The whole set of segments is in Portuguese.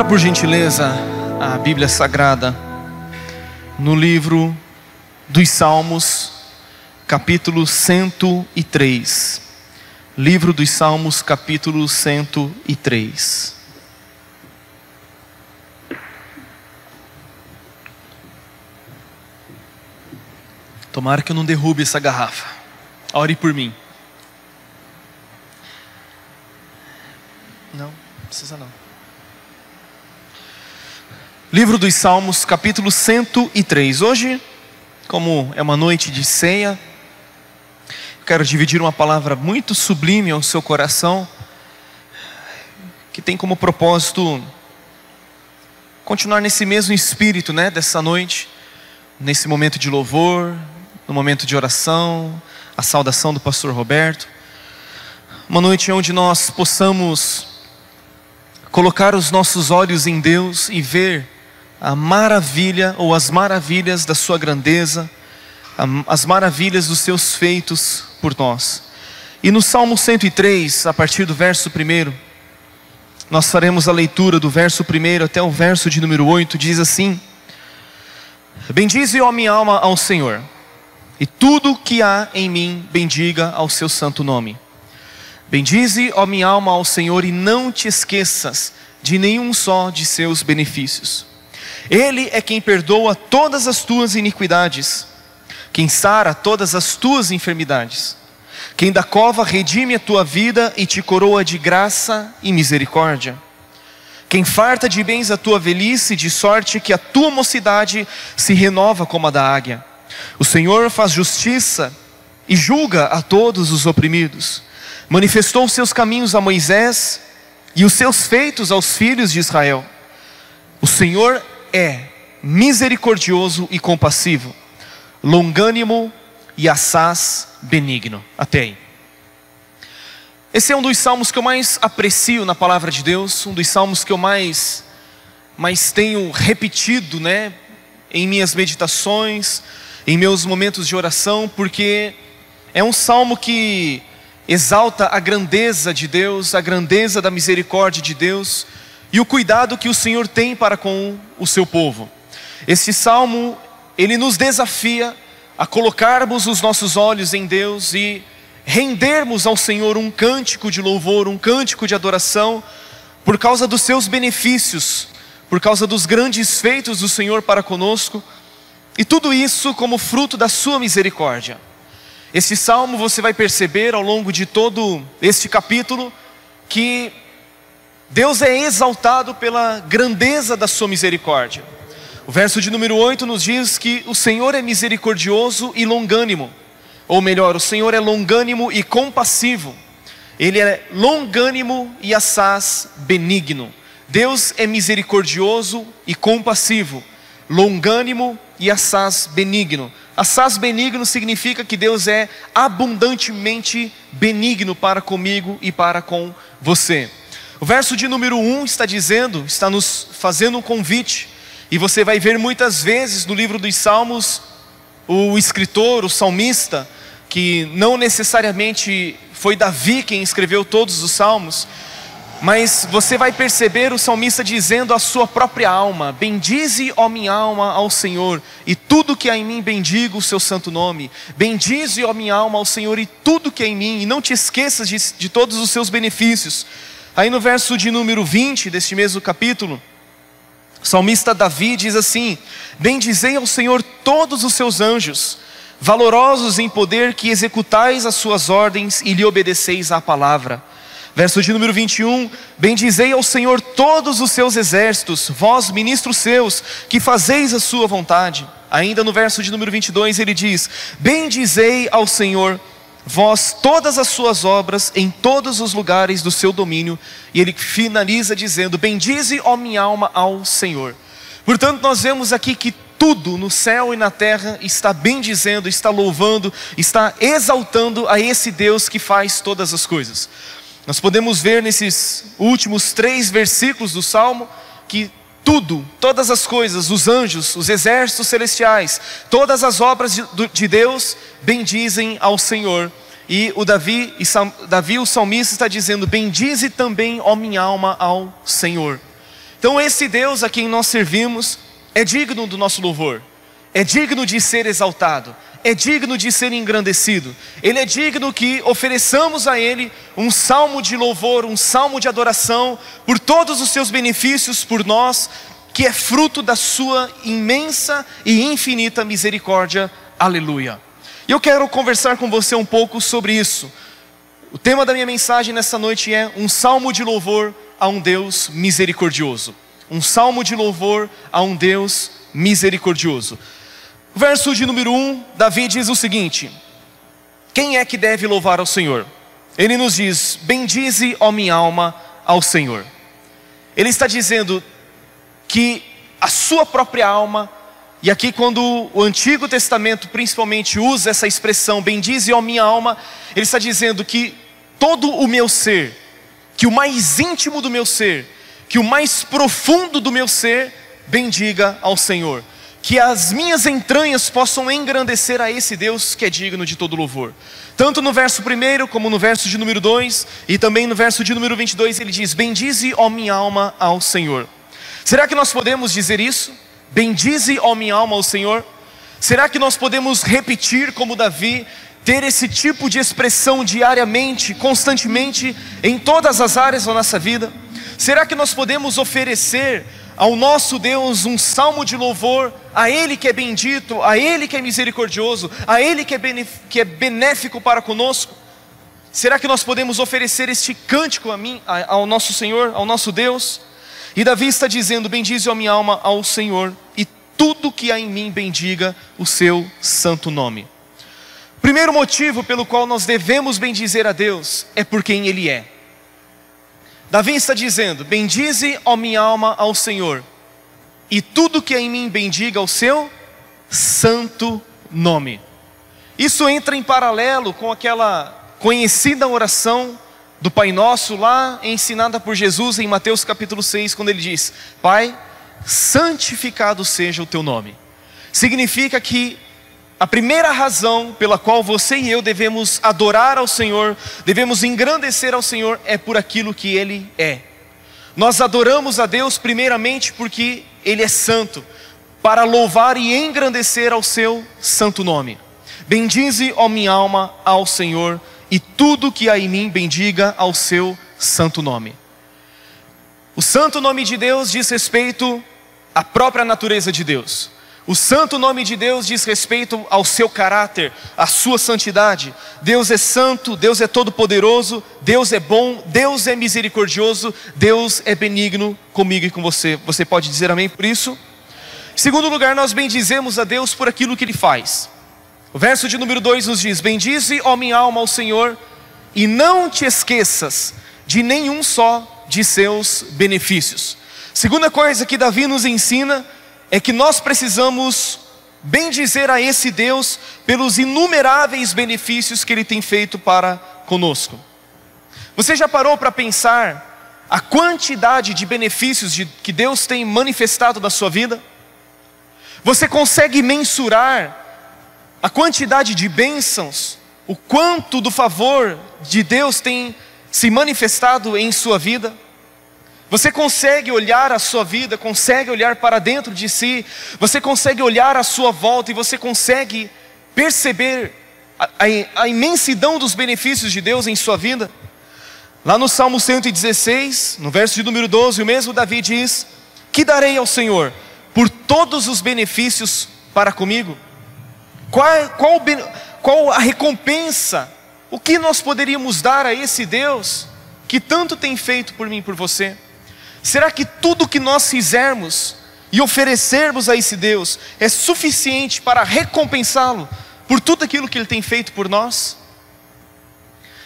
por gentileza a Bíblia Sagrada no livro dos Salmos, capítulo 103. Livro dos Salmos, capítulo 103. Tomara que eu não derrube essa garrafa. Ore por mim. Não precisa não. Livro dos Salmos, capítulo 103. Hoje, como é uma noite de ceia, quero dividir uma palavra muito sublime ao seu coração, que tem como propósito continuar nesse mesmo espírito, dessa noite, nesse momento de louvor, no momento de oração, a saudação do pastor Roberto. Uma noite onde nós possamos colocar os nossos olhos em Deus e ver a maravilha ou as maravilhas da sua grandeza, as maravilhas dos seus feitos por nós. E no Salmo 103, a partir do verso 1, nós faremos a leitura do verso 1 até o verso de número 8. Diz assim: Bendize, ó minha alma, ao Senhor, e tudo que há em mim bendiga ao seu santo nome. Bendize, ó minha alma, ao Senhor, e não te esqueças de nenhum só de seus benefícios. Ele é quem perdoa todas as tuas iniquidades, quem sara todas as tuas enfermidades, quem da cova redime a tua vida e te coroa de graça e misericórdia, quem farta de bens a tua velhice, de sorte que a tua mocidade se renova como a da águia. O Senhor faz justiça e julga a todos os oprimidos. Manifestou os seus caminhos a Moisés e os seus feitos aos filhos de Israel. O Senhor é misericordioso e compassivo, longânimo e assaz benigno. Até aí. Esse é um dos salmos que eu mais aprecio na palavra de Deus, um dos salmos que eu mais tenho repetido, em minhas meditações, em meus momentos de oração, porque é um salmo que exalta a grandeza de Deus, a grandeza da misericórdia de Deus e o cuidado que o Senhor tem para com o seu povo. Este salmo, ele nos desafia a colocarmos os nossos olhos em Deus e rendermos ao Senhor um cântico de louvor, um cântico de adoração, por causa dos seus benefícios, por causa dos grandes feitos do Senhor para conosco, e tudo isso como fruto da sua misericórdia. Este salmo você vai perceber ao longo de todo este capítulo que Deus é exaltado pela grandeza da sua misericórdia. O verso de número 8 nos diz que o Senhor é misericordioso e longânimo, ou melhor, o Senhor é longânimo e compassivo. Ele é longânimo e assaz benigno. Deus é misericordioso e compassivo, longânimo e assaz benigno. Assaz benigno significa que Deus é abundantemente benigno para comigo e para com você. O verso de número 1 está nos fazendo um convite, e você vai ver muitas vezes no livro dos Salmos, o escritor, o salmista, que não necessariamente foi Davi quem escreveu todos os salmos, mas você vai perceber o salmista dizendo à sua própria alma: bendize, ó minha alma, ao Senhor, e tudo que há em mim bendiga o seu santo nome. Bendize, ó minha alma, ao Senhor, e tudo que há em mim, e não te esqueças de todos os seus benefícios. Aí no verso de número 20 deste mesmo capítulo, o salmista Davi diz assim: bendizei ao Senhor todos os seus anjos, valorosos em poder, que executais as suas ordens e lhe obedeceis à palavra. Verso de número 21, bendizei ao Senhor todos os seus exércitos, vós ministros seus, que fazeis a sua vontade. Ainda no verso de número 22 ele diz: bendizei ao Senhor, vós todas as suas obras, em todos os lugares do seu domínio. E ele finaliza dizendo: bendize, ó minha alma, ao Senhor. Portanto, nós vemos aqui que tudo no céu e na terra está bendizendo, está louvando, está exaltando a esse Deus que faz todas as coisas. Nós podemos ver nesses últimos 3 versículos do Salmo que todas as coisas, os anjos, os exércitos celestiais, todas as obras de Deus bendizem ao Senhor. E Davi, o salmista, está dizendo: bendize também, ó minha alma, ao Senhor. Então esse Deus a quem nós servimos é digno do nosso louvor, é digno de ser exaltado, é digno de ser engrandecido. Ele é digno que ofereçamos a Ele um salmo de louvor, um salmo de adoração, por todos os seus benefícios por nós, que é fruto da sua imensa e infinita misericórdia. Aleluia. E eu quero conversar com você um pouco sobre isso. O tema da minha mensagem nessa noite é um salmo de louvor a um Deus misericordioso. Um salmo de louvor a um Deus misericordioso. Verso de número 1, Davi diz o seguinte: quem é que deve louvar ao Senhor? Ele nos diz: bendize, ó minha alma, ao Senhor. Ele está dizendo que a sua própria alma, e aqui quando o Antigo Testamento principalmente usa essa expressão, bendize, ó minha alma, ele está dizendo que todo o meu ser, que o mais íntimo do meu ser, que o mais profundo do meu ser, bendiga ao Senhor. Que as minhas entranhas possam engrandecer a esse Deus que é digno de todo louvor. Tanto no verso 1 como no verso de número 2 e também no verso de número 22 ele diz: bendize, ó minha alma, ao Senhor. Será que nós podemos dizer isso? Bendize, ó minha alma, ao Senhor. Será que nós podemos repetir como Davi, ter esse tipo de expressão diariamente, constantemente, em todas as áreas da nossa vida? Será que nós podemos oferecer ao nosso Deus um salmo de louvor, a Ele que é bendito, a Ele que é misericordioso, a Ele que é benéfico para conosco? Será que nós podemos oferecer este cântico ao nosso Senhor, ao nosso Deus? E Davi está dizendo: bendize a minha alma ao Senhor, e tudo que há em mim bendiga o seu santo nome. Primeiro motivo pelo qual nós devemos bendizer a Deus é por quem Ele é. Davi está dizendo: bendize, ó minha alma, ao Senhor, e tudo que há em mim bendiga o seu santo nome. Isso entra em paralelo com aquela conhecida oração do Pai Nosso lá, ensinada por Jesus em Mateus capítulo 6, quando ele diz: Pai, santificado seja o teu nome. Significa que a primeira razão pela qual você e eu devemos adorar ao Senhor, devemos engrandecer ao Senhor, é por aquilo que Ele é. Nós adoramos a Deus primeiramente porque Ele é santo, para louvar e engrandecer ao seu santo nome. Bendize, ó minha alma, ao Senhor, e tudo que há em mim bendiga ao seu santo nome. O santo nome de Deus diz respeito à própria natureza de Deus. O santo nome de Deus diz respeito ao seu caráter, à sua santidade. Deus é santo, Deus é todo poderoso, Deus é bom, Deus é misericordioso, Deus é benigno comigo e com você. Você pode dizer amém por isso? Em segundo lugar, nós bendizemos a Deus por aquilo que Ele faz. O verso de número 2 nos diz: bendize, ó minha alma, ao Senhor, e não te esqueças de nenhum só de seus benefícios. Segunda coisa que Davi nos ensina é que nós precisamos bendizer a esse Deus pelos inumeráveis benefícios que Ele tem feito para conosco. Você já parou para pensar a quantidade de benefícios que Deus tem manifestado na sua vida? Você consegue mensurar a quantidade de bênçãos, o quanto do favor de Deus tem se manifestado em sua vida? Você consegue olhar a sua vida, consegue olhar para dentro de si, você consegue olhar à sua volta e você consegue perceber a imensidão dos benefícios de Deus em sua vida? Lá no Salmo 116, no verso de número 12, o mesmo Davi diz: que darei ao Senhor por todos os benefícios para comigo? Qual a recompensa? O que nós poderíamos dar a esse Deus que tanto tem feito por mim e por você? Será que tudo que nós fizermos e oferecermos a esse Deus é suficiente para recompensá-lo por tudo aquilo que Ele tem feito por nós?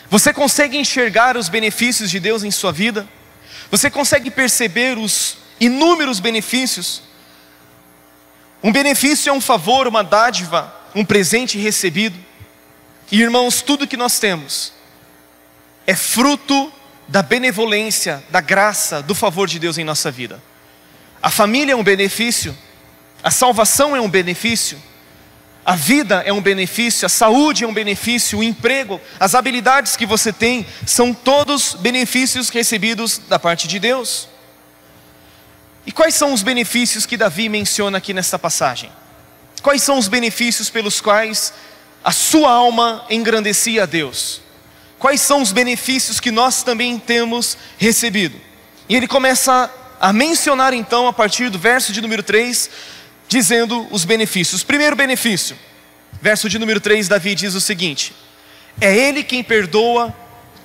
Você consegue enxergar os benefícios de Deus em sua vida? Você consegue perceber os inúmeros benefícios? Um benefício é um favor, uma dádiva, um presente recebido. E irmãos, tudo que nós temos é fruto da benevolência, da graça, do favor de Deus em nossa vida. A família é um benefício, a salvação é um benefício, a vida é um benefício, a saúde é um benefício, o emprego, as habilidades que você tem, são todos benefícios recebidos da parte de Deus. E quais são os benefícios que Davi menciona aqui nesta passagem? Quais são os benefícios pelos quais a sua alma engrandecia a Deus? Quais são os benefícios que nós também temos recebido? E ele começa a mencionar então, a partir do verso de número 3, dizendo os benefícios. Primeiro benefício, verso de número 3, Davi diz o seguinte: é Ele quem perdoa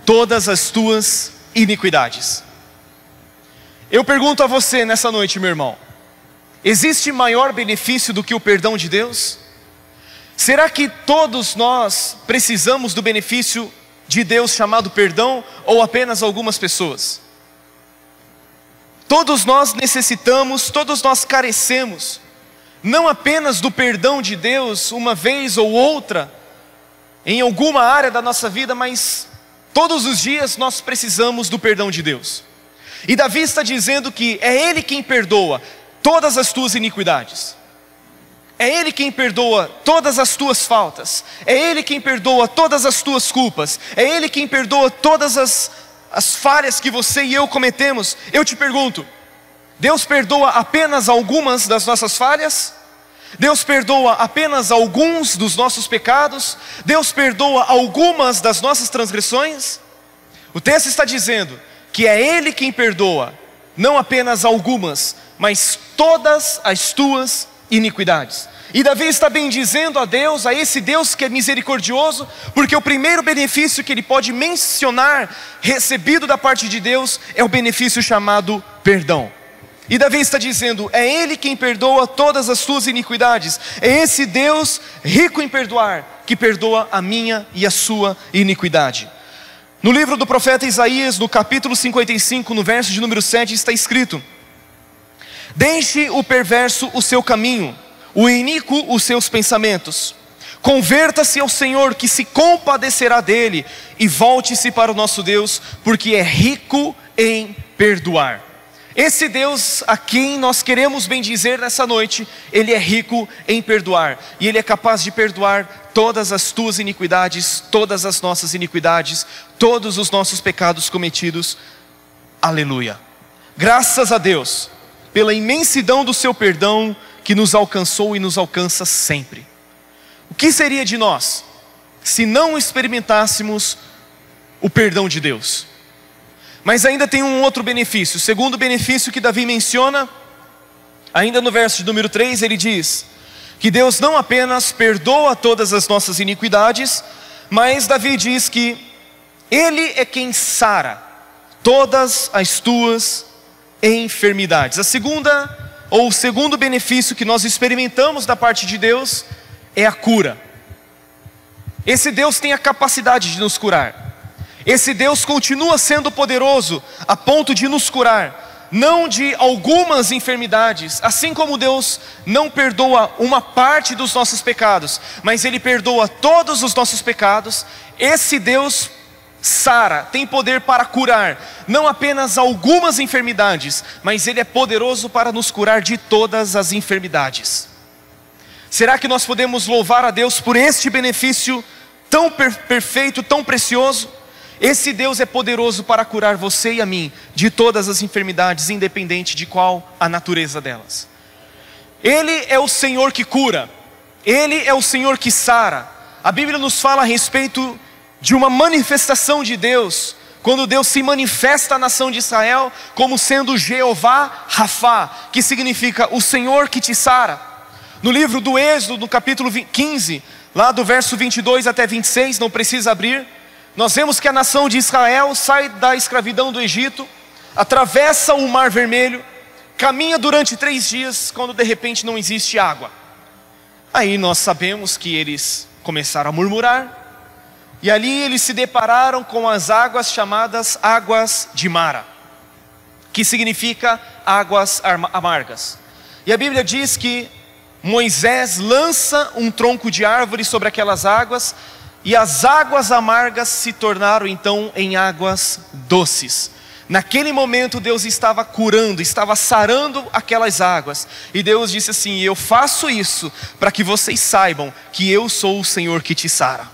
todas as tuas iniquidades. Eu pergunto a você nessa noite, meu irmão, existe maior benefício do que o perdão de Deus? Será que todos nós precisamos do benefício de Deus chamado perdão, ou apenas algumas pessoas? Todos nós necessitamos, todos nós carecemos, não apenas do perdão de Deus uma vez ou outra, em alguma área da nossa vida, mas todos os dias nós precisamos do perdão de Deus. E Davi está dizendo que é Ele quem perdoa todas as tuas iniquidades. É Ele quem perdoa todas as tuas faltas. É Ele quem perdoa todas as tuas culpas. É Ele quem perdoa todas as falhas que você e eu cometemos. Eu te pergunto, Deus perdoa apenas algumas das nossas falhas? Deus perdoa apenas alguns dos nossos pecados? Deus perdoa algumas das nossas transgressões? O texto está dizendo que é Ele quem perdoa, não apenas algumas, mas todas as tuas iniquidades. E Davi está bendizendo a Deus, a esse Deus que é misericordioso, porque o primeiro benefício que ele pode mencionar, recebido da parte de Deus, é o benefício chamado perdão. E Davi está dizendo, é Ele quem perdoa todas as tuas iniquidades. É esse Deus rico em perdoar, que perdoa a minha e a sua iniquidade. No livro do profeta Isaías, no capítulo 55, no verso de número 7, está escrito: deixe o perverso o seu caminho, o iníquo os seus pensamentos. Converta-se ao Senhor, que se compadecerá dele, e volte-se para o nosso Deus, porque é rico em perdoar. Esse Deus a quem nós queremos bendizer nessa noite, Ele é rico em perdoar, e Ele é capaz de perdoar todas as tuas iniquidades, todas as nossas iniquidades, todos os nossos pecados cometidos. Aleluia! Graças a Deus pela imensidão do seu perdão, que nos alcançou e nos alcança sempre. O que seria de nós se não experimentássemos o perdão de Deus? Mas ainda tem um outro benefício. O segundo benefício que Davi menciona, ainda no verso de número 3, ele diz que Deus não apenas perdoa todas as nossas iniquidades, mas Davi diz que Ele é quem sara todas as tuas enfermidades. A segunda, ou o segundo benefício que nós experimentamos da parte de Deus, é a cura. Esse Deus tem a capacidade de nos curar. Esse Deus continua sendo poderoso a ponto de nos curar, não de algumas enfermidades, assim como Deus não perdoa uma parte dos nossos pecados, mas Ele perdoa todos os nossos pecados. Esse Deus sara, tem poder para curar, não apenas algumas enfermidades, mas Ele é poderoso para nos curar de todas as enfermidades. Será que nós podemos louvar a Deus por este benefício tão perfeito, tão precioso? Esse Deus é poderoso para curar você e a mim de todas as enfermidades, independente de qual a natureza delas. Ele é o Senhor que cura, Ele é o Senhor que sara. A Bíblia nos fala a respeito de uma manifestação de Deus, quando Deus se manifesta à nação de Israel como sendo Jeová Rafá, que significa o Senhor que te sara. No livro do Êxodo, no capítulo 15, lá do verso 22 até 26, não precisa abrir, nós vemos que a nação de Israel sai da escravidão do Egito, atravessa o Mar Vermelho, caminha durante 3 dias, quando de repente não existe água. Aí nós sabemos que eles começaram a murmurar, e ali eles se depararam com as águas chamadas águas de Mara, que significa águas amargas. E a Bíblia diz que Moisés lança um tronco de árvore sobre aquelas águas, e as águas amargas se tornaram então em águas doces. Naquele momento Deus estava curando, estava sarando aquelas águas. E Deus disse assim: eu faço isso para que vocês saibam que eu sou o Senhor que te sara.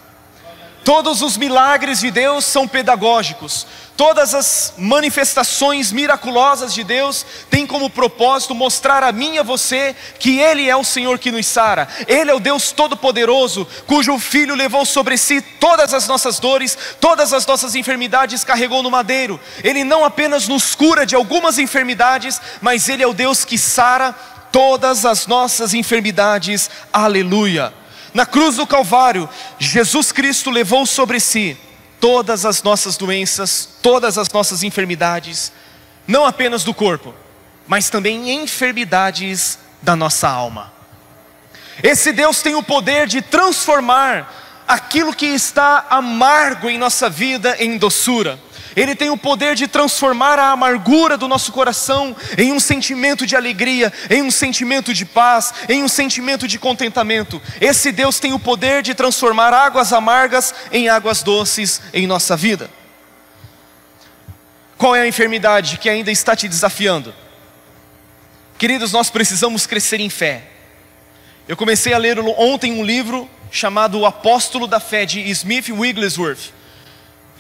Todos os milagres de Deus são pedagógicos. Todas as manifestações miraculosas de Deus têm como propósito mostrar a mim e a você que Ele é o Senhor que nos sara. Ele é o Deus Todo-Poderoso, cujo Filho levou sobre si todas as nossas dores, todas as nossas enfermidades carregou no madeiro. Ele não apenas nos cura de algumas enfermidades, mas Ele é o Deus que sara todas as nossas enfermidades. Aleluia! Na cruz do Calvário, Jesus Cristo levou sobre si todas as nossas doenças, todas as nossas enfermidades, não apenas do corpo, mas também enfermidades da nossa alma. Esse Deus tem o poder de transformar aquilo que está amargo em nossa vida em doçura. Ele tem o poder de transformar a amargura do nosso coração em um sentimento de alegria, em um sentimento de paz, em um sentimento de contentamento. Esse Deus tem o poder de transformar águas amargas em águas doces em nossa vida. Qual é a enfermidade que ainda está te desafiando? Queridos, nós precisamos crescer em fé. Eu comecei a ler ontem um livro chamado O Apóstolo da Fé, de Smith Wigglesworth.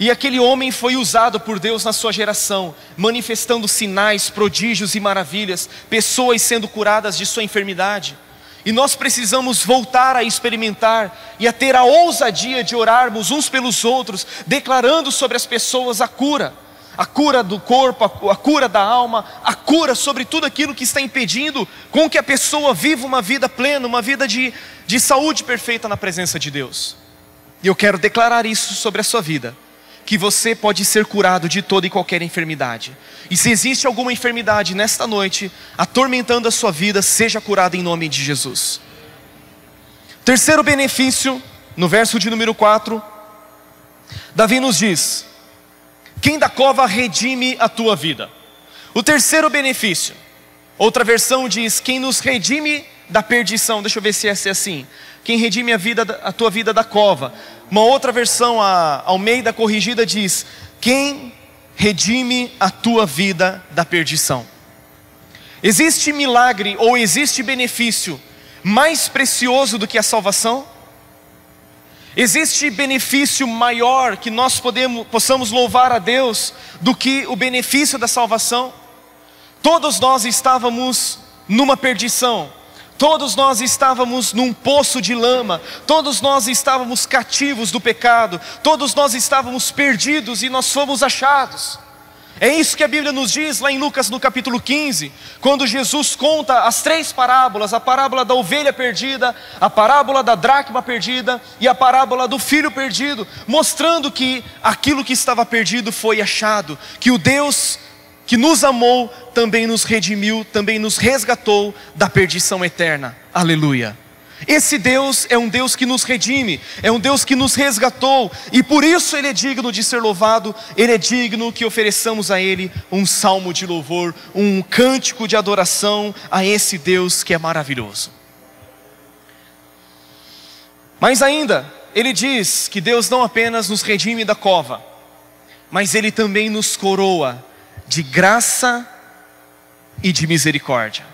E aquele homem foi usado por Deus na sua geração, manifestando sinais, prodígios e maravilhas, pessoas sendo curadas de sua enfermidade. E nós precisamos voltar a experimentar e a ter a ousadia de orarmos uns pelos outros, declarando sobre as pessoas a cura do corpo, a cura da alma, a cura sobre tudo aquilo que está impedindo com que a pessoa viva uma vida plena, uma vida de saúde perfeita na presença de Deus. E eu quero declarar isso sobre a sua vida, que você pode ser curado de toda e qualquer enfermidade. E se existe alguma enfermidade nesta noite atormentando a sua vida, seja curada em nome de Jesus. Terceiro benefício, no verso de número 4, Davi nos diz: quem da cova redime a tua vida? O terceiro benefício, outra versão diz: quem nos redime da perdição. Deixa eu ver se é assim: quem redime a tua vida da cova. Uma outra versão, a Almeida corrigida, diz: quem redime a tua vida da perdição. Existe milagre ou existe benefício mais precioso do que a salvação? Existe benefício maior que nós possamos louvar a Deus do que o benefício da salvação? Todos nós estávamos numa perdição. Todos nós estávamos num poço de lama, todos nós estávamos cativos do pecado, todos nós estávamos perdidos e nós fomos achados. É isso que a Bíblia nos diz lá em Lucas no capítulo 15, quando Jesus conta as 3 parábolas, a parábola da ovelha perdida, a parábola da dracma perdida e a parábola do filho perdido, mostrando que aquilo que estava perdido foi achado, que o Deus que nos amou também nos redimiu, também nos resgatou da perdição eterna. Aleluia! Esse Deus é um Deus que nos redime, é um Deus que nos resgatou, e por isso Ele é digno de ser louvado. Ele é digno que ofereçamos a Ele um salmo de louvor, um cântico de adoração a esse Deus que é maravilhoso. Mas ainda, Ele diz que Deus não apenas nos redime da cova, mas Ele também nos coroa de graça e de misericórdia.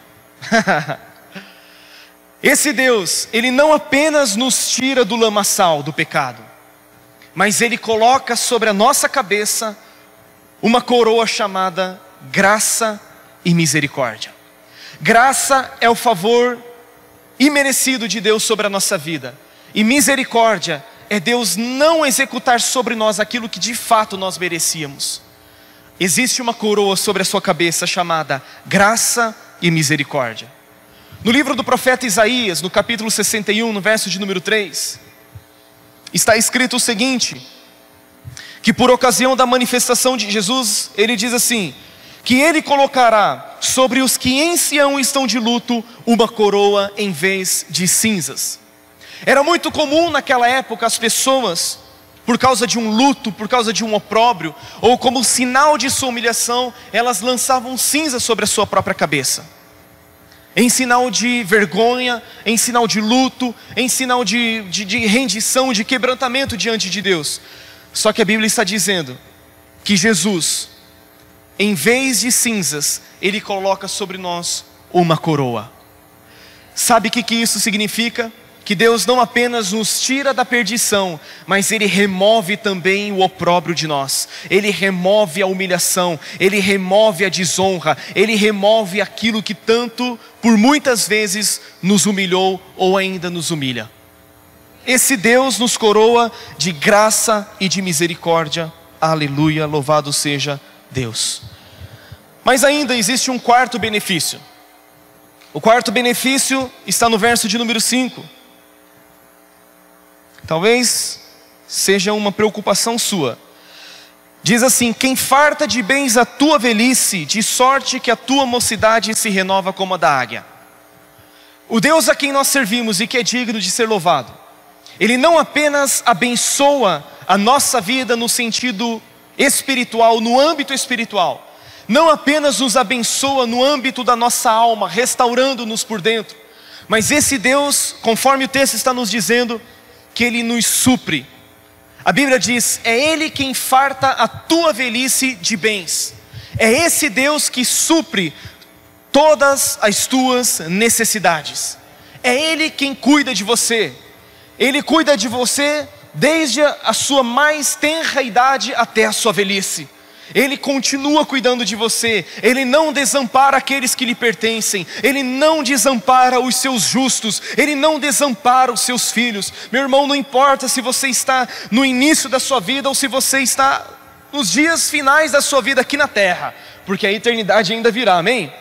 Esse Deus, Ele não apenas nos tira do lamaçal do pecado, mas Ele coloca sobre a nossa cabeça uma coroa chamada graça e misericórdia. Graça é o favor imerecido de Deus sobre a nossa vida, e misericórdia é Deus não executar sobre nós aquilo que de fato nós merecíamos. Existe uma coroa sobre a sua cabeça chamada graça e misericórdia. No livro do profeta Isaías, no capítulo 61, no verso de número 3, está escrito o seguinte: que por ocasião da manifestação de Jesus, Ele diz assim, que Ele colocará sobre os que em Sião estão de luto uma coroa em vez de cinzas. Era muito comum naquela época as pessoas, por causa de um luto, por causa de um opróbrio, ou como sinal de sua humilhação, elas lançavam cinza sobre a sua própria cabeça, em sinal de vergonha, em sinal de luto, em sinal de rendição, de quebrantamento diante de Deus. Só que a Bíblia está dizendo que Jesus, em vez de cinzas, Ele coloca sobre nós uma coroa. Sabe o que isso significa? que Deus não apenas nos tira da perdição, mas Ele remove também o opróbrio de nós. Ele remove a humilhação, Ele remove a desonra, Ele remove aquilo que tanto, por muitas vezes, nos humilhou ou ainda nos humilha. Esse Deus nos coroa de graça e de misericórdia. Aleluia, louvado seja Deus. Mas ainda existe um quarto benefício. O quarto benefício está no verso de número 5. Talvez seja uma preocupação sua. Diz assim: quem farta de bens a tua velhice, de sorte que a tua mocidade se renova como a da águia. O Deus a quem nós servimos e que é digno de ser louvado, Ele não apenas abençoa a nossa vida no sentido espiritual, no âmbito espiritual, não apenas nos abençoa no âmbito da nossa alma, restaurando-nos por dentro, mas esse Deus, conforme o texto está nos dizendo, que Ele nos supre. A Bíblia diz: é Ele quem farta a tua velhice de bens. É esse Deus que supre todas as tuas necessidades. É Ele quem cuida de você. Ele cuida de você desde a sua mais tenra idade até a sua velhice. Ele continua cuidando de você. Ele não desampara aqueles que lhe pertencem. Ele não desampara os seus justos. Ele não desampara os seus filhos. Meu irmão, não importa se você está no início da sua vida ou se você está nos dias finais da sua vida aqui na terra, porque a eternidade ainda virá, amém?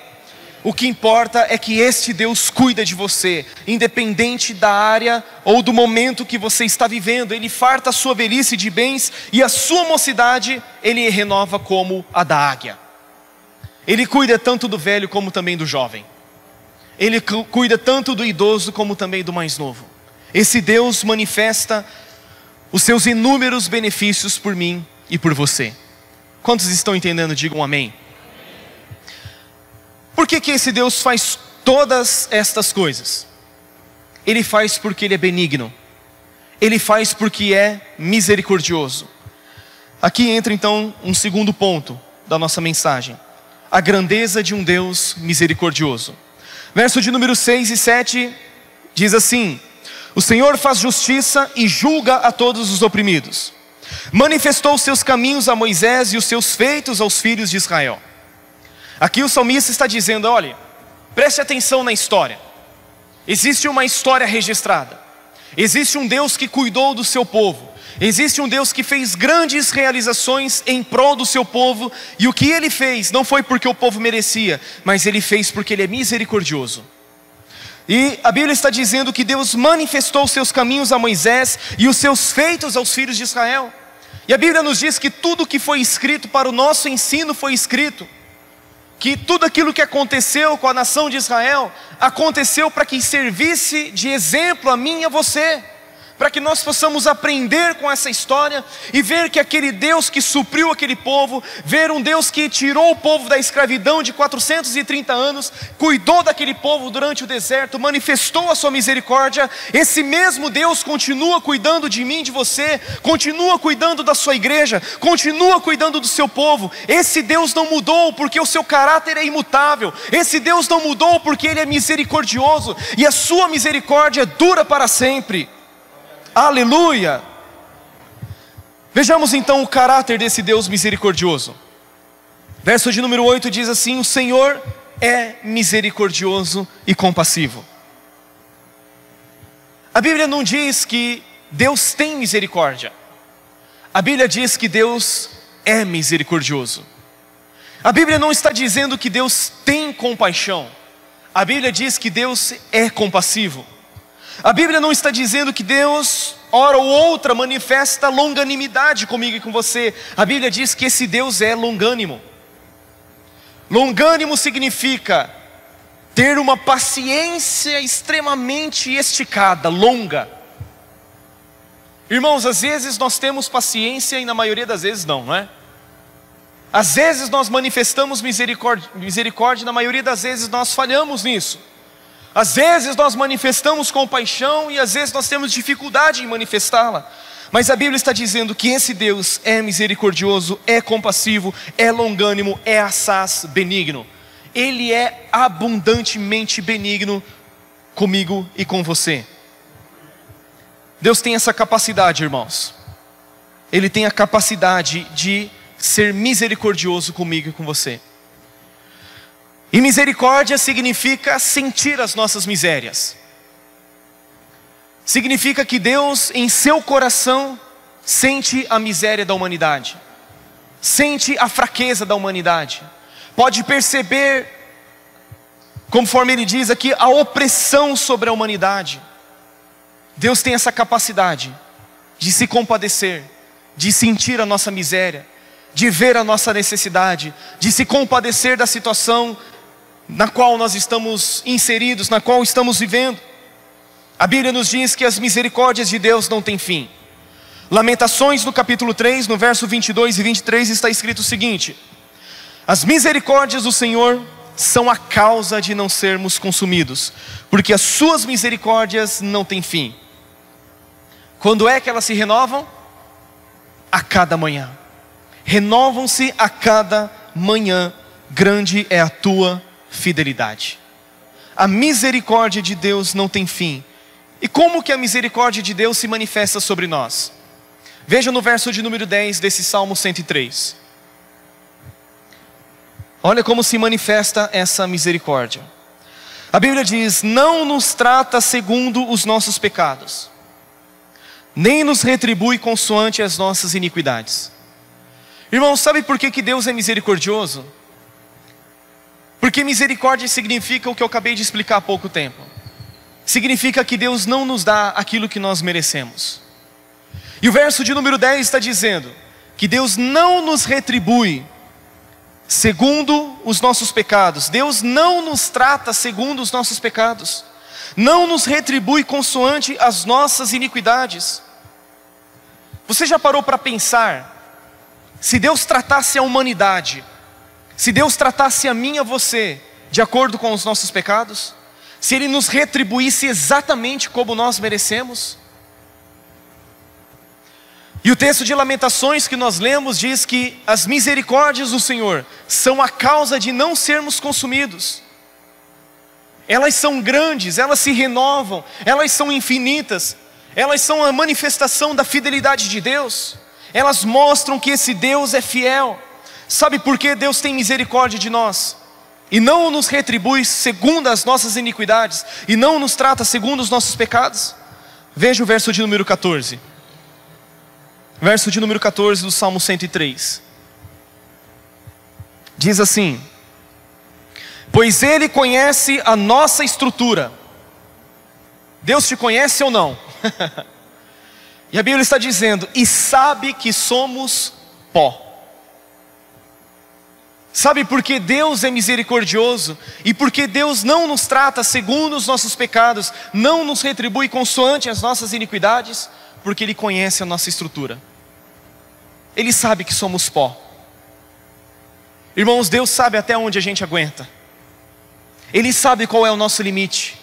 O que importa é que este Deus cuida de você, independente da área ou do momento que você está vivendo. Ele farta a sua velhice de bens e a sua mocidade Ele renova como a da águia. Ele cuida tanto do velho como também do jovem. Ele cuida tanto do idoso como também do mais novo. Esse Deus manifesta os seus inúmeros benefícios por mim e por você. Quantos estão entendendo? Digam amém. Por que esse Deus faz todas estas coisas? Ele faz porque Ele é benigno. Ele faz porque é misericordioso. Aqui entra então um segundo ponto da nossa mensagem: a grandeza de um Deus misericordioso. Verso de número 6 e 7 diz assim: o Senhor faz justiça e julga a todos os oprimidos. Manifestou os seus caminhos a Moisés e os seus feitos aos filhos de Israel. Aqui o salmista está dizendo: olha, preste atenção na história. Existe uma história registrada. Existe um Deus que cuidou do seu povo. Existe um Deus que fez grandes realizações em prol do seu povo. E o que Ele fez não foi porque o povo merecia, mas Ele fez porque Ele é misericordioso. E a Bíblia está dizendo que Deus manifestou os seus caminhos a Moisés e os seus feitos aos filhos de Israel. E a Bíblia nos diz que tudo que foi escrito para o nosso ensino foi escrito. Que tudo aquilo que aconteceu com a nação de Israel aconteceu para que servisse de exemplo a mim e a você, para que nós possamos aprender com essa história e ver que aquele Deus que supriu aquele povo, ver um Deus que tirou o povo da escravidão de 430 anos, cuidou daquele povo durante o deserto, manifestou a sua misericórdia. Esse mesmo Deus continua cuidando de mim, de você, continua cuidando da sua igreja, continua cuidando do seu povo. Esse Deus não mudou porque o seu caráter é imutável. Esse Deus não mudou porque Ele é misericordioso e a sua misericórdia dura para sempre. Aleluia! Vejamos então o caráter desse Deus misericordioso. Verso de número 8 diz assim: o Senhor é misericordioso e compassivo. A Bíblia não diz que Deus tem misericórdia. A Bíblia diz que Deus é misericordioso. A Bíblia não está dizendo que Deus tem compaixão. A Bíblia diz que Deus é compassivo. A Bíblia não está dizendo que Deus, hora ou outra, manifesta longanimidade comigo e com você. A Bíblia diz que esse Deus é longânimo. Longânimo significa ter uma paciência extremamente esticada, longa. Irmãos, às vezes nós temos paciência e na maioria das vezes não é? Às vezes nós manifestamos misericórdia e na maioria das vezes nós falhamos nisso. Às vezes nós manifestamos compaixão e às vezes nós temos dificuldade em manifestá-la. Mas a Bíblia está dizendo que esse Deus é misericordioso, é compassivo, é longânimo, é assaz, benigno. Ele é abundantemente benigno comigo e com você. Deus tem essa capacidade, irmãos. Ele tem a capacidade de ser misericordioso comigo e com você. E misericórdia significa sentir as nossas misérias. Significa que Deus, em seu coração, sente a miséria da humanidade. Sente a fraqueza da humanidade. Pode perceber, conforme ele diz aqui, a opressão sobre a humanidade. Deus tem essa capacidade de se compadecer, de sentir a nossa miséria, de ver a nossa necessidade, de se compadecer da situação na qual nós estamos inseridos, na qual estamos vivendo. A Bíblia nos diz que as misericórdias de Deus não têm fim. Lamentações no capítulo 3, no verso 22 e 23 está escrito o seguinte: as misericórdias do Senhor são a causa de não sermos consumidos, porque as suas misericórdias não têm fim. Quando é que elas se renovam? A cada manhã. Renovam-se a cada manhã. Grande é a tua fidelidade. A misericórdia de Deus não tem fim. E como que a misericórdia de Deus se manifesta sobre nós? Veja no verso de número 10 desse Salmo 103. Olha como se manifesta essa misericórdia. A Bíblia diz: não nos trata segundo os nossos pecados, nem nos retribui consoante as nossas iniquidades. Irmãos, sabe por que Deus é misericordioso? Porque misericórdia significa o que eu acabei de explicar há pouco tempo. Significa que Deus não nos dá aquilo que nós merecemos. E o verso de número 10 está dizendo que Deus não nos retribui segundo os nossos pecados. Deus não nos trata segundo os nossos pecados. Não nos retribui consoante as nossas iniquidades. Você já parou para pensar, se Deus tratasse a humanidade, se Deus tratasse a mim e a você de acordo com os nossos pecados, se Ele nos retribuísse exatamente como nós merecemos? E o texto de Lamentações que nós lemos diz que as misericórdias do Senhor são a causa de não sermos consumidos. Elas são grandes, elas se renovam, elas são infinitas, elas são a manifestação da fidelidade de Deus. Elas mostram que esse Deus é fiel. Sabe por que Deus tem misericórdia de nós? E não nos retribui segundo as nossas iniquidades, e não nos trata segundo os nossos pecados? Veja o verso de número 14. Verso de número 14 do Salmo 103. Diz assim: pois Ele conhece a nossa estrutura. Deus te conhece ou não? E a Bíblia está dizendo: e sabe que somos pó. Sabe por que Deus é misericordioso? E porque Deus não nos trata segundo os nossos pecados, não nos retribui consoante as nossas iniquidades? Porque Ele conhece a nossa estrutura. Ele sabe que somos pó. Irmãos, Deus sabe até onde a gente aguenta. Ele sabe qual é o nosso limite.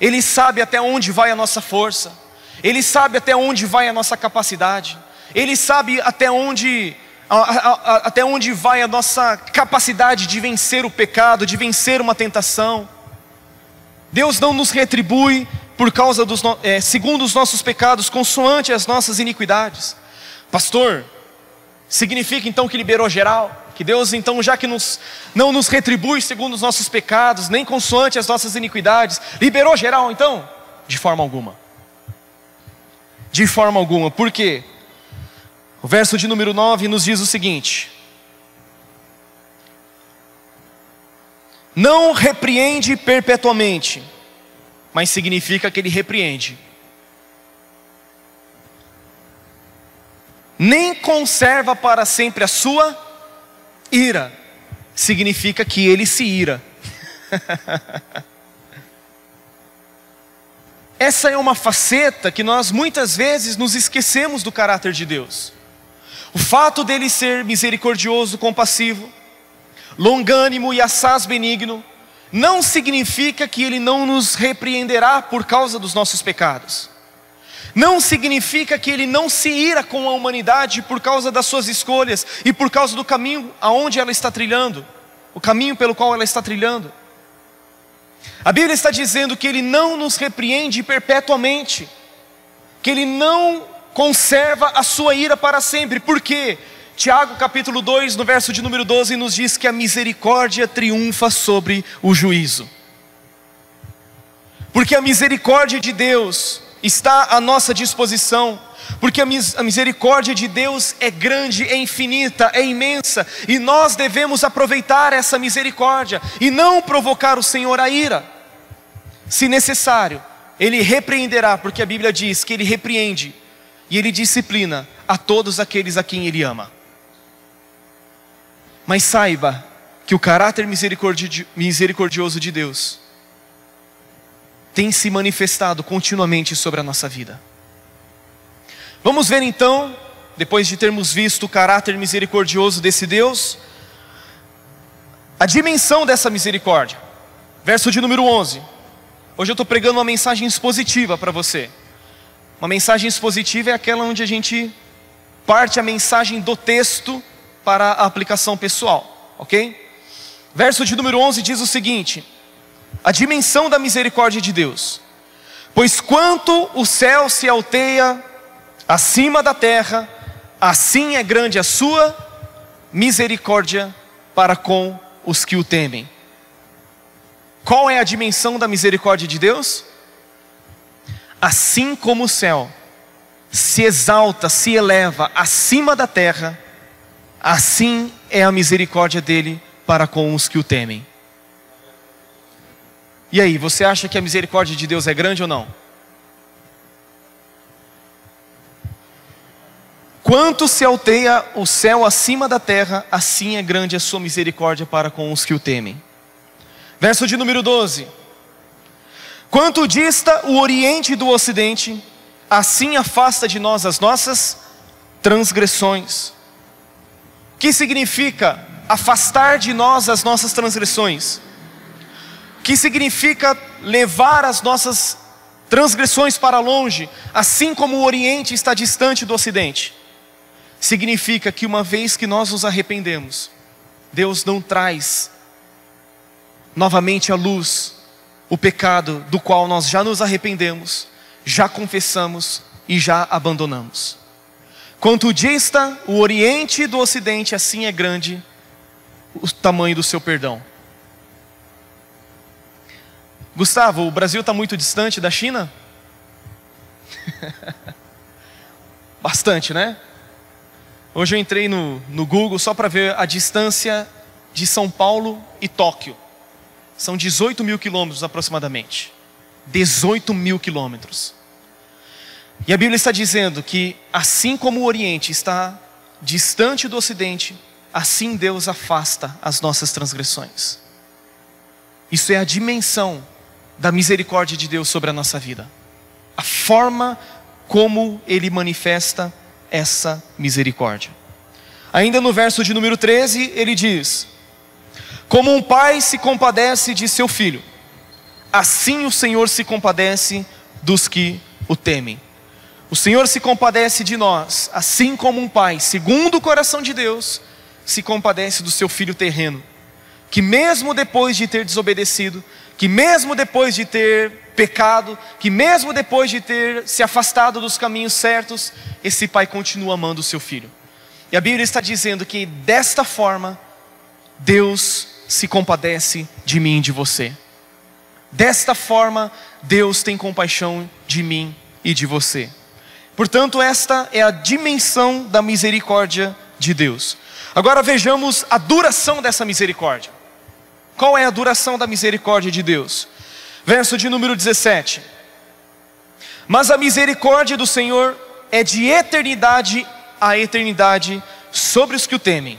Ele sabe até onde vai a nossa força. Ele sabe até onde vai a nossa capacidade. Ele sabe até onde vai a nossa capacidade de vencer o pecado, de vencer uma tentação. Deus não nos retribui por causa segundo os nossos pecados, consoante as nossas iniquidades. Pastor, significa então que liberou geral? Que Deus então, já que não nos retribui segundo os nossos pecados, nem consoante as nossas iniquidades, liberou geral então? De forma alguma. De forma alguma. Por quê? O verso de número 9 nos diz o seguinte: não repreende perpetuamente, mas significa que Ele repreende. Nem conserva para sempre a sua ira, significa que Ele se ira. Essa é uma faceta que nós muitas vezes nos esquecemos do caráter de Deus. O fato dele ser misericordioso, compassivo, longânimo e assaz benigno, não significa que Ele não nos repreenderá por causa dos nossos pecados. Não significa que Ele não se ira com a humanidade por causa das suas escolhas e por causa do caminho aonde ela está trilhando, o caminho pelo qual ela está trilhando. A Bíblia está dizendo que Ele não nos repreende perpetuamente. que Ele não conserva a sua ira para sempre. Por quê? Tiago capítulo 2, no verso de número 12, nos diz que a misericórdia triunfa sobre o juízo. Porque a misericórdia de Deus está à nossa disposição, porque a misericórdia de Deus é grande, é infinita, é imensa, e nós devemos aproveitar essa misericórdia, e não provocar o Senhor a ira. Se necessário, Ele repreenderá, porque a Bíblia diz que Ele repreende, e Ele disciplina a todos aqueles a quem Ele ama. Mas saiba que o caráter misericordioso de Deus tem se manifestado continuamente sobre a nossa vida. Vamos ver então, depois de termos visto o caráter misericordioso desse Deus, a dimensão dessa misericórdia. Verso de número 11. Hoje eu estou pregando uma mensagem expositiva para você. Uma mensagem expositiva é aquela onde a gente parte a mensagem do texto para a aplicação pessoal, ok? Verso de número 11 diz o seguinte: a dimensão da misericórdia de Deus. Pois quanto o céu se alteia acima da terra, assim é grande a sua misericórdia para com os que o temem. Qual é a dimensão da misericórdia de Deus? Assim como o céu se exalta, se eleva acima da terra, assim é a misericórdia dele para com os que o temem. E aí, você acha que a misericórdia de Deus é grande ou não? Quanto se alteia o céu acima da terra, assim é grande a sua misericórdia para com os que o temem. Verso de número 12. Quanto dista o oriente do ocidente, assim afasta de nós as nossas transgressões. O que significa afastar de nós as nossas transgressões? O que significa levar as nossas transgressões para longe, assim como o oriente está distante do ocidente? Significa que uma vez que nós nos arrependemos, Deus não traz novamente à luz o pecado do qual nós já nos arrependemos, já confessamos e já abandonamos. Quanto dista o oriente do ocidente, assim é grande o tamanho do seu perdão. Gustavo, o Brasil está muito distante da China? Bastante, né? Hoje eu entrei no Google só para ver a distância de São Paulo e Tóquio. São 18 mil quilômetros aproximadamente. 18 mil quilômetros. E a Bíblia está dizendo que assim como o Oriente está distante do Ocidente, assim Deus afasta as nossas transgressões. Isso é a dimensão da misericórdia de Deus sobre a nossa vida. A forma como Ele manifesta essa misericórdia. Ainda no verso de número 13, ele diz: como um pai se compadece de seu filho, assim o Senhor se compadece dos que o temem. O Senhor se compadece de nós, assim como um pai, segundo o coração de Deus, se compadece do seu filho terreno, que mesmo depois de ter desobedecido, que mesmo depois de ter pecado, que mesmo depois de ter se afastado dos caminhos certos, esse pai continua amando o seu filho. E a Bíblia está dizendo que desta forma, Deus se compadece de mim e de você. Desta forma, Deus tem compaixão de mim e de você. Portanto, esta é a dimensão da misericórdia de Deus. Agora vejamos a duração dessa misericórdia. Qual é a duração da misericórdia de Deus? Verso de número 17. Mas a misericórdia do Senhor é de eternidade a eternidade sobre os que o temem.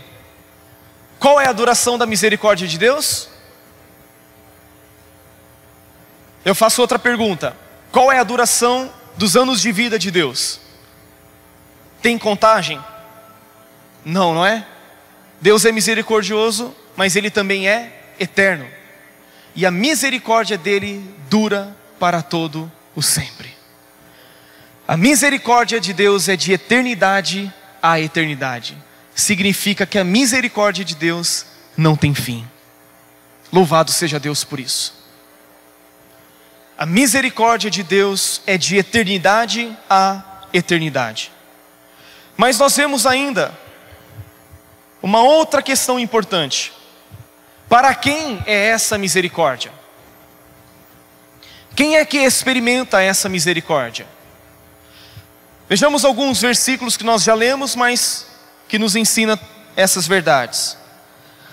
Qual é a duração da misericórdia de Deus? Eu faço outra pergunta. Qual é a duração dos anos de vida de Deus? Tem contagem? Não, não é? Deus é misericordioso, mas Ele também é eterno. E a misericórdia dele dura para todo o sempre. A misericórdia de Deus é de eternidade a eternidade. Significa que a misericórdia de Deus não tem fim. Louvado seja Deus por isso. A misericórdia de Deus é de eternidade a eternidade. Mas nós vemos ainda uma outra questão importante. Para quem é essa misericórdia? Quem é que experimenta essa misericórdia? Vejamos alguns versículos que nós já lemos, mas que nos ensina essas verdades.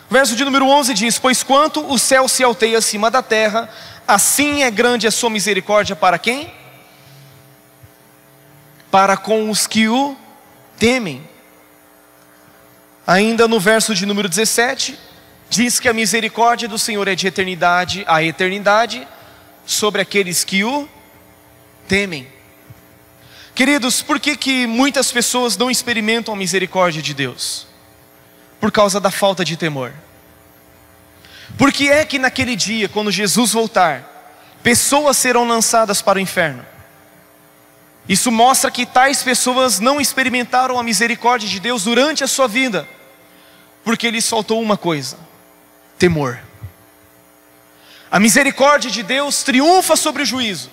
O verso de número 11 diz: pois quanto o céu se alteia acima da terra, assim é grande a sua misericórdia para quem? Para com os que o temem. Ainda no verso de número 17, diz que a misericórdia do Senhor é de eternidade a eternidade sobre aqueles que o temem. Queridos, por que muitas pessoas não experimentam a misericórdia de Deus? Por causa da falta de temor. Por que é que naquele dia, quando Jesus voltar, pessoas serão lançadas para o inferno? Isso mostra que tais pessoas não experimentaram a misericórdia de Deus durante a sua vida, porque lhes faltou uma coisa: temor. A misericórdia de Deus triunfa sobre o juízo,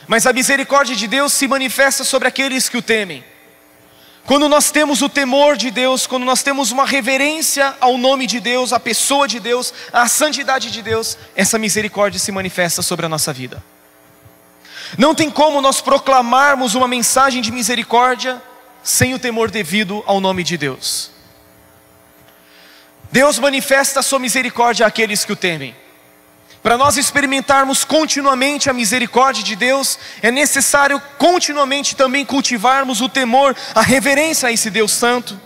mas a misericórdia de Deus se manifesta sobre aqueles que o temem. Quando nós temos o temor de Deus, quando nós temos uma reverência ao nome de Deus, à pessoa de Deus, à santidade de Deus, essa misericórdia se manifesta sobre a nossa vida. Não tem como nós proclamarmos uma mensagem de misericórdia sem o temor devido ao nome de Deus. Deus manifesta a sua misericórdia àqueles que o temem. Para nós experimentarmos continuamente a misericórdia de Deus, é necessário continuamente também cultivarmos o temor, a reverência a esse Deus santo.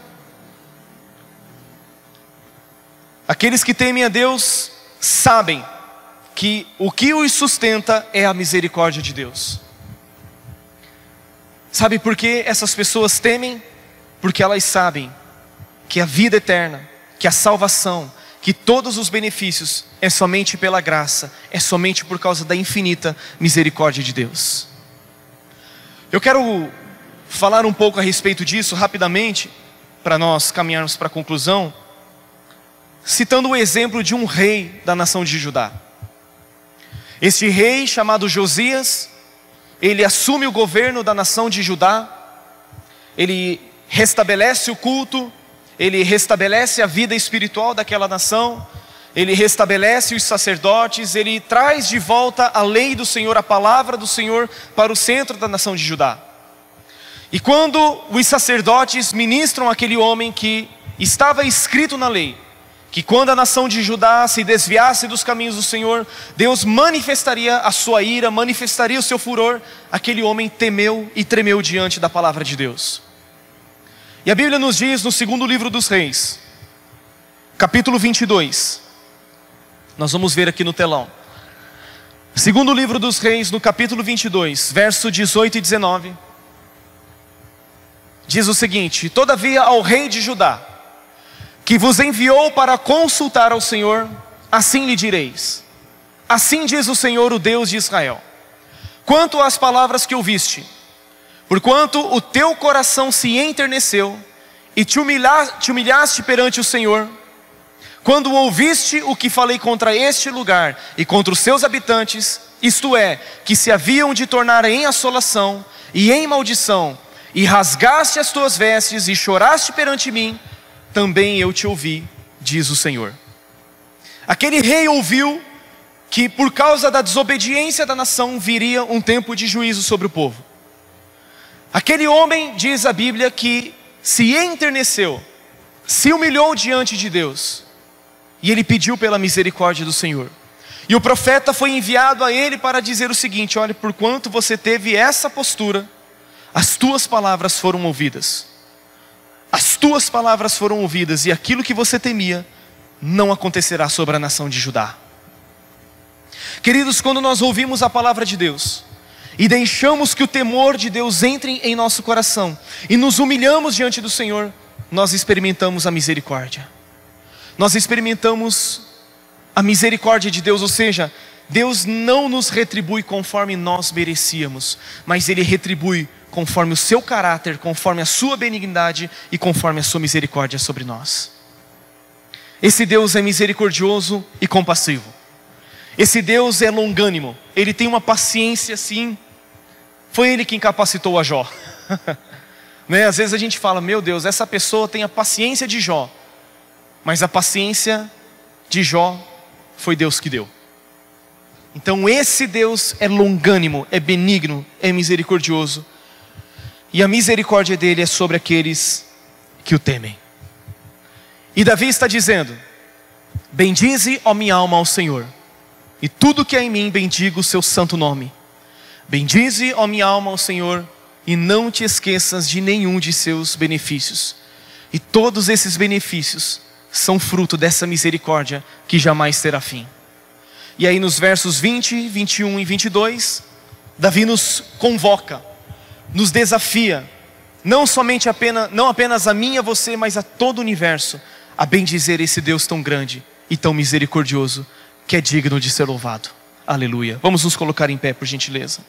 Aqueles que temem a Deus sabem que o que os sustenta é a misericórdia de Deus. Sabe por que essas pessoas temem? Porque elas sabem que a vida eterna, que a salvação, que todos os benefícios é somente pela graça, é somente por causa da infinita misericórdia de Deus. Eu quero falar um pouco a respeito disso rapidamente, para nós caminharmos para a conclusão, citando o exemplo de um rei da nação de Judá. Este rei, chamado Josias, ele assume o governo da nação de Judá, ele restabelece o culto, ele restabelece a vida espiritual daquela nação, ele restabelece os sacerdotes, ele traz de volta a lei do Senhor, a palavra do Senhor para o centro da nação de Judá. E quando os sacerdotes ministram aquele homem que estava escrito na lei, que quando a nação de Judá se desviasse dos caminhos do Senhor, Deus manifestaria a sua ira, manifestaria o seu furor, aquele homem temeu e tremeu diante da palavra de Deus. E a Bíblia nos diz no segundo livro dos Reis, capítulo 22, nós vamos ver aqui no telão. Segundo livro dos Reis, no capítulo 22, verso 18 e 19, diz o seguinte: todavia ao rei de Judá, que vos enviou para consultar ao Senhor, assim lhe direis: assim diz o Senhor, o Deus de Israel, quanto às palavras que ouviste, porquanto o teu coração se enterneceu e te humilhaste perante o Senhor, quando ouviste o que falei contra este lugar e contra os seus habitantes, isto é, que se haviam de tornar em assolação e em maldição, e rasgaste as tuas vestes e choraste perante mim, também eu te ouvi, diz o Senhor. Aquele rei ouviu que por causa da desobediência da nação viria um tempo de juízo sobre o povo. Aquele homem, diz a Bíblia, que se enterneceu, se humilhou diante de Deus, e ele pediu pela misericórdia do Senhor. E o profeta foi enviado a ele para dizer o seguinte: olha, porquanto você teve essa postura, as tuas palavras foram ouvidas. As tuas palavras foram ouvidas, e aquilo que você temia não acontecerá sobre a nação de Judá. Queridos, quando nós ouvimos a palavra de Deus e deixamos que o temor de Deus entre em nosso coração e nos humilhamos diante do Senhor, nós experimentamos a misericórdia. Nós experimentamos a misericórdia de Deus, ou seja, Deus não nos retribui conforme nós merecíamos, mas Ele retribui conforme o seu caráter, conforme a sua benignidade e conforme a sua misericórdia sobre nós. Esse Deus é misericordioso e compassivo. Esse Deus é longânimo, Ele tem uma paciência assim. Foi Ele quem capacitou a Jó. Né? Às vezes a gente fala, meu Deus, essa pessoa tem a paciência de Jó. Mas a paciência de Jó foi Deus que deu. Então esse Deus é longânimo, é benigno, é misericordioso. E a misericórdia dele é sobre aqueles que o temem. E Davi está dizendo: bendize, ó minha alma, ao Senhor, e tudo que há em mim bendiga o seu santo nome. Bendize, ó minha alma, ao Senhor, e não te esqueças de nenhum de seus benefícios. E todos esses benefícios são fruto dessa misericórdia que jamais terá fim. E aí nos versos 20, 21 e 22, Davi nos convoca, nos desafia, não apenas a mim e a você, mas a todo o universo, a bendizer esse Deus tão grande e tão misericordioso, que é digno de ser louvado. Aleluia. Vamos nos colocar em pé, por gentileza.